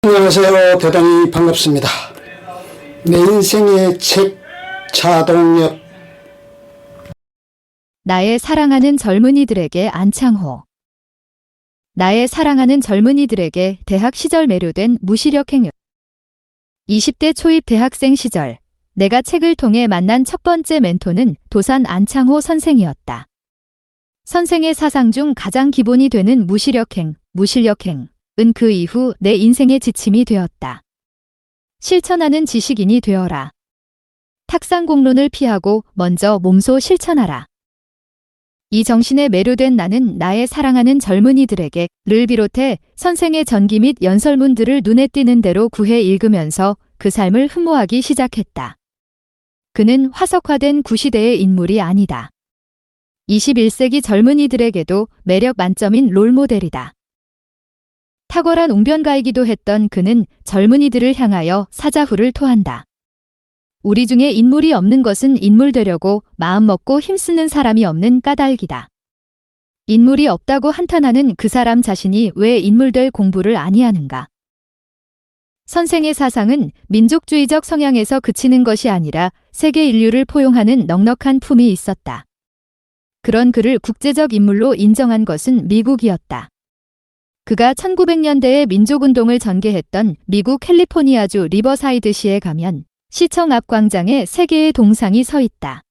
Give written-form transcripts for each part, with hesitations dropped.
안녕하세요. 대단히 반갑습니다. 내 인생의 책 차동엽. 나의 사랑하는 젊은이들에게 안창호. 나의 사랑하는 젊은이들에게 대학 시절 매료된 무시력 행위. 20대 초입 대학생 시절 내가 책을 통해 만난 첫 번째 멘토는 도산 안창호 선생이었다. 선생의 사상 중 가장 기본이 되는 무시력행, 무실력행은 그 이후 내 인생의 지침이 되었다. 실천하는 지식인이 되어라. 탁상 공론을 피하고 먼저 몸소 실천하라. 이 정신에 매료된 나는 나의 사랑하는 젊은이들에게 를 비롯해 선생의 전기 및 연설문들을 눈에 띄는 대로 구해 읽으면서 그 삶을 흠모하기 시작했다. 그는 화석화된 구시대의 인물이 아니다. 21세기 젊은이들에게도 매력 만점인 롤모델이다. 탁월한 웅변가이기도 했던 그는 젊은이들을 향하여 사자후를 토한다. 우리 중에 인물이 없는 것은 인물 되려고 마음먹고 힘쓰는 사람이 없는 까닭이다. 인물이 없다고 한탄하는 그 사람 자신이 왜 인물될 공부를 아니하는가? 선생의 사상은 민족주의적 성향에서 그치는 것이 아니라 세계 인류를 포용하는 넉넉한 품이 있었다. 그런 그를 국제적 인물로 인정한 것은 미국이었다. 그가 1900년대에 민족운동을 전개했던 미국 캘리포니아주 리버사이드시에 가면 시청 앞 광장에 세 개의 동상이 서 있다.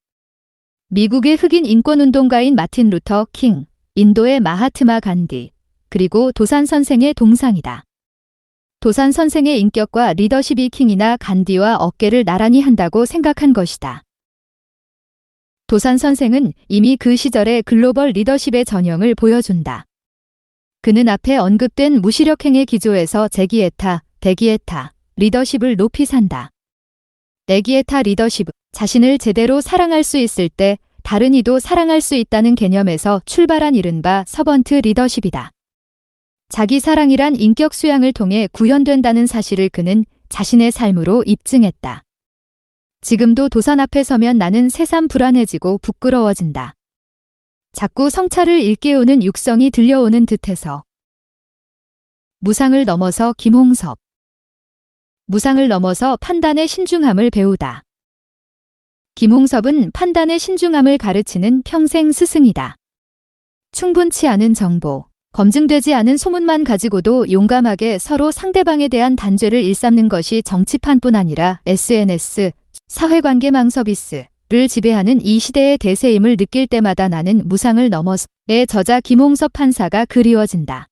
미국의 흑인 인권운동가인 마틴 루터 킹, 인도의 마하트마 간디, 그리고 도산 선생의 동상이다. 도산 선생의 인격과 리더십이 킹이나 간디와 어깨를 나란히 한다고 생각한 것이다. 도산 선생은 이미 그 시절의 글로벌 리더십의 전형을 보여준다. 그는 앞에 언급된 무시력행의 기조에서 제기에타, 대기에타, 리더십을 높이 산다. 대기에타 리더십은 자신을 제대로 사랑할 수 있을 때 다른 이도 사랑할 수 있다는 개념에서 출발한 이른바 서번트 리더십이다. 자기 사랑이란 인격 수양을 통해 구현된다는 사실을 그는 자신의 삶으로 입증했다. 지금도 도산 앞에 서면 나는 새삼 불안해지고 부끄러워진다. 자꾸 성찰을 일깨우는 육성이 들려오는 듯해서. 무상을 넘어서 김홍섭. 무상을 넘어서 판단의 신중함을 배우다. 김홍섭은 판단의 신중함을 가르치는 평생 스승이다. 충분치 않은 정보, 검증되지 않은 소문만 가지고도 용감하게 서로 상대방에 대한 단죄를 일삼는 것이 정치판뿐 아니라 SNS, 사회관계망 서비스를 지배하는 이 시대의 대세임을 느낄 때마다 나는 무상을 넘어서의 저자 김홍섭 판사가 그리워진다.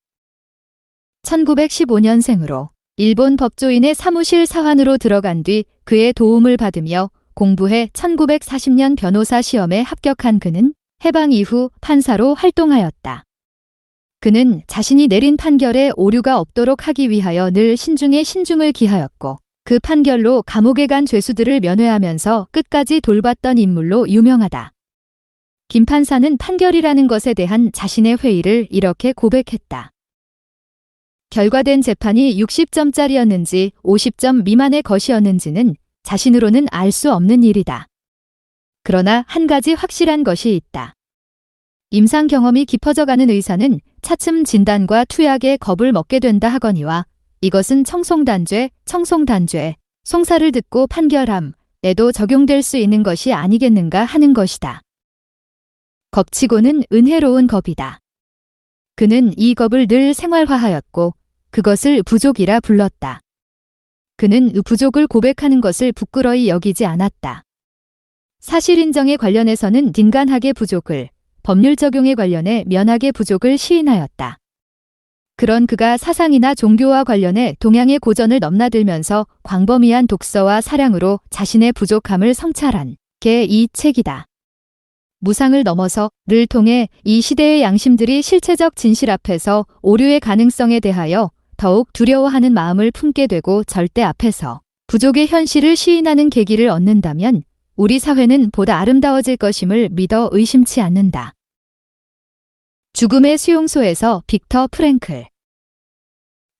1915년생으로 일본 법조인의 사무실 사환으로 들어간 뒤 그의 도움을 받으며 공부해 1940년 변호사 시험에 합격한 그는 해방 이후 판사로 활동하였다. 그는 자신이 내린 판결에 오류가 없도록 하기 위하여 늘 신중에 신중을 기하였고 그 판결로 감옥에 간 죄수들을 면회하면서 끝까지 돌봤던 인물로 유명하다. 김 판사는 판결이라는 것에 대한 자신의 회의를 이렇게 고백했다. 결과된 재판이 60점짜리였는지 50점 미만의 것이었는지는 자신으로는 알 수 없는 일이다. 그러나 한 가지 확실한 것이 있다. 임상 경험이 깊어져가는 의사는 차츰 진단과 투약에 겁을 먹게 된다 하거니와 이것은 청송단죄, 송사를 듣고 판결함에도 적용될 수 있는 것이 아니겠는가 하는 것이다. 겁치고는 은혜로운 겁이다. 그는 이 겁을 늘 생활화하였고 그것을 부족이라 불렀다. 그는 부족을 고백하는 것을 부끄러이 여기지 않았다. 사실 인정에 관련해서는 딘간하게 부족을, 법률 적용에 관련해 면하게 부족을 시인하였다. 그런 그가 사상이나 종교와 관련해 동양의 고전을 넘나들면서 광범위한 독서와 사량으로 자신의 부족함을 성찰한 게 이 책이다. 무상을 넘어서를 통해 이 시대의 양심들이 실체적 진실 앞에서 오류의 가능성에 대하여 더욱 두려워하는 마음을 품게 되고 절대 앞에서 부족의 현실을 시인하는 계기를 얻는다면 우리 사회는 보다 아름다워질 것임을 믿어 의심치 않는다. 죽음의 수용소에서 빅터 프랭클.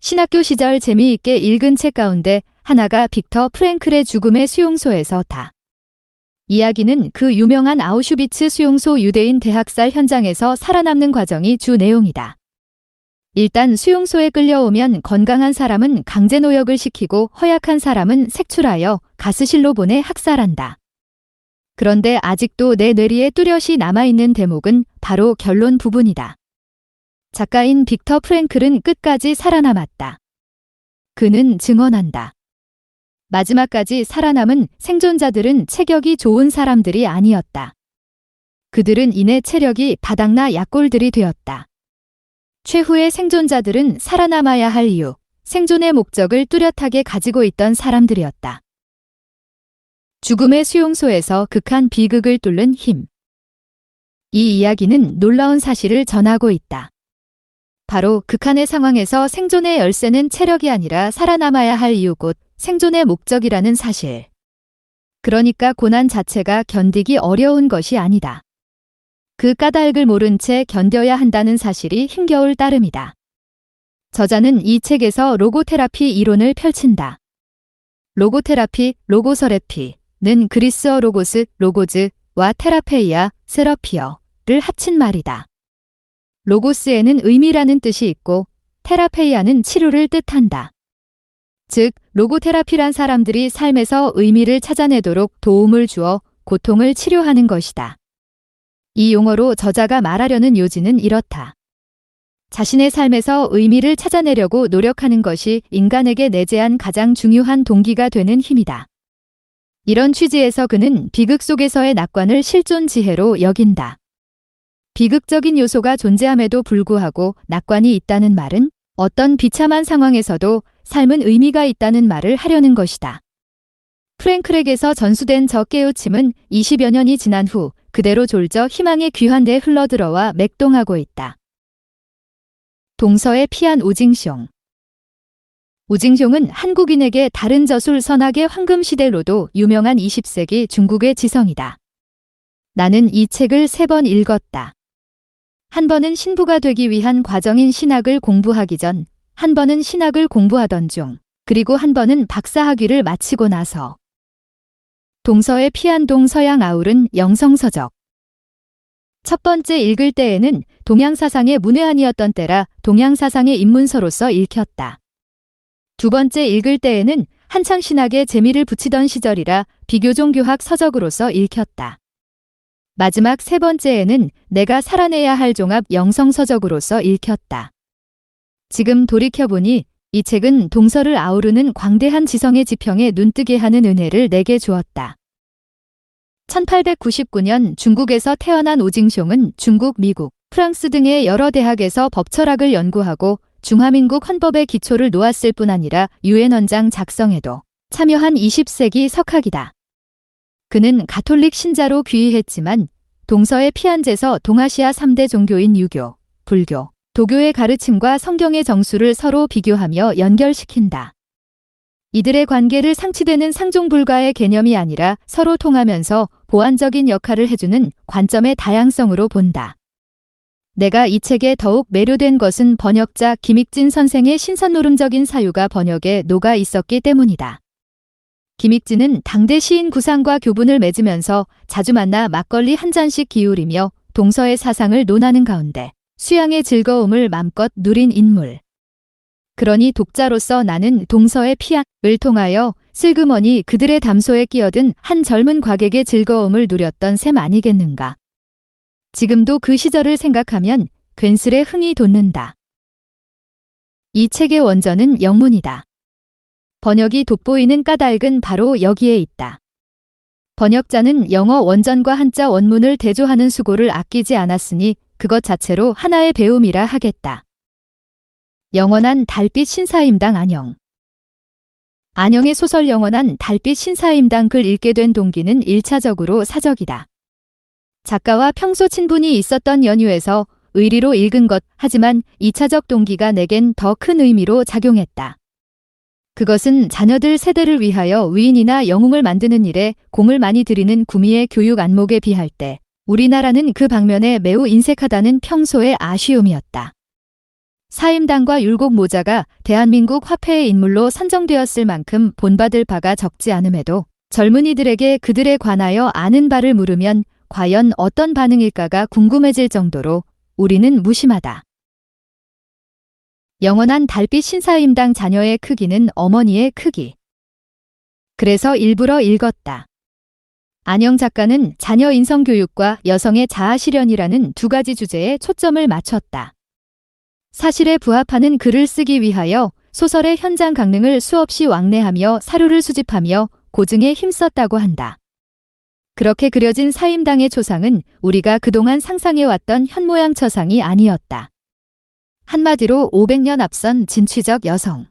신학교 시절 재미있게 읽은 책 가운데 하나가 빅터 프랭클의 죽음의 수용소에서다. 이야기는 그 유명한 아우슈비츠 수용소 유대인 대학살 현장에서 살아남는 과정이 주 내용이다. 일단 수용소에 끌려오면 건강한 사람은 강제 노역을 시키고 허약한 사람은 색출하여 가스실로 보내 학살한다. 그런데 아직도 내 뇌리에 뚜렷이 남아있는 대목은 바로 결론 부분이다. 작가인 빅터 프랭클은 끝까지 살아남았다. 그는 증언한다. 마지막까지 살아남은 생존자들은 체격이 좋은 사람들이 아니었다. 그들은 이내 체력이 바닥나 약골들이 되었다. 최후의 생존자들은 살아남아야 할 이유, 생존의 목적을 뚜렷하게 가지고 있던 사람들이었다. 죽음의 수용소에서 극한 비극을 뚫는 힘. 이 이야기는 놀라운 사실을 전하고 있다. 바로 극한의 상황에서 생존의 열쇠는 체력이 아니라 살아남아야 할 이유 곧 생존의 목적이라는 사실. 그러니까 고난 자체가 견디기 어려운 것이 아니다. 그 까닭을 모른 채 견뎌야 한다는 사실이 힘겨울 따름이다. 저자는 이 책에서 로고테라피 이론을 펼친다. 로고테라피, 로고서레피는 그리스어 로고스, 로고즈와 테라페이아, 세러피어를 합친 말이다. 로고스에는 의미라는 뜻이 있고 테라페이아는 치료를 뜻한다. 즉, 로고테라피란 사람들이 삶에서 의미를 찾아내도록 도움을 주어 고통을 치료하는 것이다. 이 용어로 저자가 말하려는 요지는 이렇다. 자신의 삶에서 의미를 찾아내려고 노력하는 것이 인간에게 내재한 가장 중요한 동기가 되는 힘이다. 이런 취지에서 그는 비극 속에서의 낙관을 실존 지혜로 여긴다. 비극적인 요소가 존재함에도 불구하고 낙관이 있다는 말은 어떤 비참한 상황에서도 삶은 의미가 있다는 말을 하려는 것이다. 프랭클에게서 전수된 저 깨우침은 20여 년이 지난 후 그대로 졸져 희망의 귀환대에 흘러들어와 맥동하고 있다. 동서에 피한 오징숑. 오징숑은 한국인에게 다른 저술 선악의 황금시대로도 유명한 20세기 중국의 지성이다. 나는 이 책을 3번 읽었다. 한 번은 신부가 되기 위한 과정인 신학을 공부하기 전, 한 번은 신학을 공부하던 중, 그리고 한 번은 박사학위를 마치고 나서. 동서에 피한 동서양 아울은 영성서적. 첫 번째 읽을 때에는 동양사상의 문외한이었던 때라 동양사상의 입문서로서 읽혔다. 두 번째 읽을 때에는 한창 신학에 재미를 붙이던 시절이라 비교종교학 서적으로서 읽혔다. 마지막 세 번째에는 내가 살아내야 할 종합 영성서적으로서 읽혔다. 지금 돌이켜보니 이 책은 동서를 아우르는 광대한 지성의 지평에 눈뜨게 하는 은혜를 내게 주었다. 1899년 중국에서 태어난 오징숑은 중국, 미국, 프랑스 등의 여러 대학에서 법철학을 연구하고 중화민국 헌법의 기초를 놓았을 뿐 아니라 유엔 헌장 작성에도 참여한 20세기 석학이다. 그는 가톨릭 신자로 귀의했지만 동서의 피한제서 동아시아 3대 종교인 유교, 불교, 도교의 가르침과 성경의 정수를 서로 비교하며 연결시킨다. 이들의 관계를 상치되는 상종불가의 개념이 아니라 서로 통하면서 보완적인 역할을 해주는 관점의 다양성으로 본다. 내가 이 책에 더욱 매료된 것은 번역자 김익진 선생의 신선노름적인 사유가 번역에 녹아 있었기 때문이다. 김익진은 당대 시인 구상과 교분을 맺으면서 자주 만나 막걸리 한 잔씩 기울이며 동서의 사상을 논하는 가운데 수양의 즐거움을 맘껏 누린 인물. 그러니 독자로서 나는 동서의 피안을 통하여 슬그머니 그들의 담소에 끼어든 한 젊은 과객의 즐거움을 누렸던 셈 아니겠는가. 지금도 그 시절을 생각하면 괜스레 흥이 돋는다. 이 책의 원전은 영문이다. 번역이 돋보이는 까닭은 바로 여기에 있다. 번역자는 영어 원전과 한자 원문을 대조하는 수고를 아끼지 않았으니 그것 자체로 하나의 배움이라 하겠다. 영원한 달빛 신사임당 안녕. 안녕의 소설 영원한 달빛 신사임당 글 읽게 된 동기는 1차적으로 사적이다. 작가와 평소 친분이 있었던 연유에서 의리로 읽은 것 하지만 2차적 동기가 내겐 더 큰 의미로 작용했다. 그것은 자녀들 세대를 위하여 위인이나 영웅을 만드는 일에 공을 많이 들이는 구미의 교육 안목에 비할 때 우리나라는 그 방면에 매우 인색하다는 평소의 아쉬움이었다. 사임당과 율곡 모자가 대한민국 화폐의 인물로 선정되었을 만큼 본받을 바가 적지 않음에도 젊은이들에게 그들에 관하여 아는 바를 물으면 과연 어떤 반응일까가 궁금해질 정도로 우리는 무심하다. 영원한 달빛 신사임당 자녀의 크기는 어머니의 크기. 그래서 일부러 읽었다. 안영 작가는 자녀 인성교육과 여성의 자아실현이라는 두 가지 주제에 초점을 맞췄다. 사실에 부합하는 글을 쓰기 위하여 소설의 현장 강릉을 수없이 왕래하며 사료를 수집하며 고증에 힘썼다고 한다. 그렇게 그려진 사임당의 초상은 우리가 그동안 상상해왔던 현모양처상이 아니었다. 한마디로 500년 앞선 진취적 여성.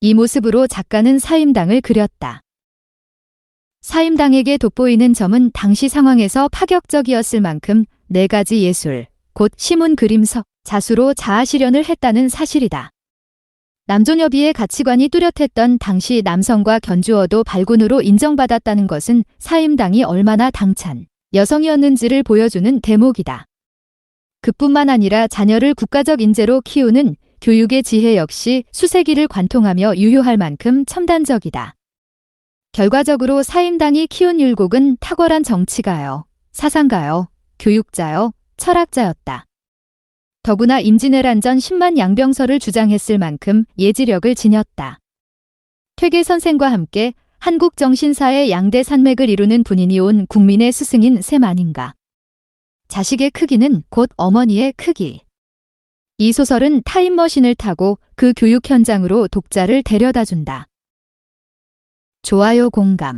이 모습으로 작가는 사임당을 그렸다. 사임당에게 돋보이는 점은 당시 상황에서 파격적이었을 만큼 4가지 예술, 곧 시문 그림서, 자수로 자아실현을 했다는 사실이다. 남존여비의 가치관이 뚜렷했던 당시 남성과 견주어도 발군으로 인정받았다는 것은 사임당이 얼마나 당찬 여성이었는지를 보여주는 대목이다. 그뿐만 아니라 자녀를 국가적 인재로 키우는 교육의 지혜 역시 수세기를 관통하며 유효할 만큼 첨단적이다. 결과적으로 사임당이 키운 율곡은 탁월한 정치가요, 사상가요, 교육자요, 철학자였다. 더구나 임진왜란전 10만 양병설을 주장했을 만큼 예지력을 지녔다. 퇴계 선생과 함께 한국 정신사의 양대 산맥을 이루는 분인이 온 국민의 스승인 셈 아닌가. 자식의 크기는 곧 어머니의 크기. 이 소설은 타임머신을 타고 그 교육 현장으로 독자를 데려다준다. 좋아요 공감.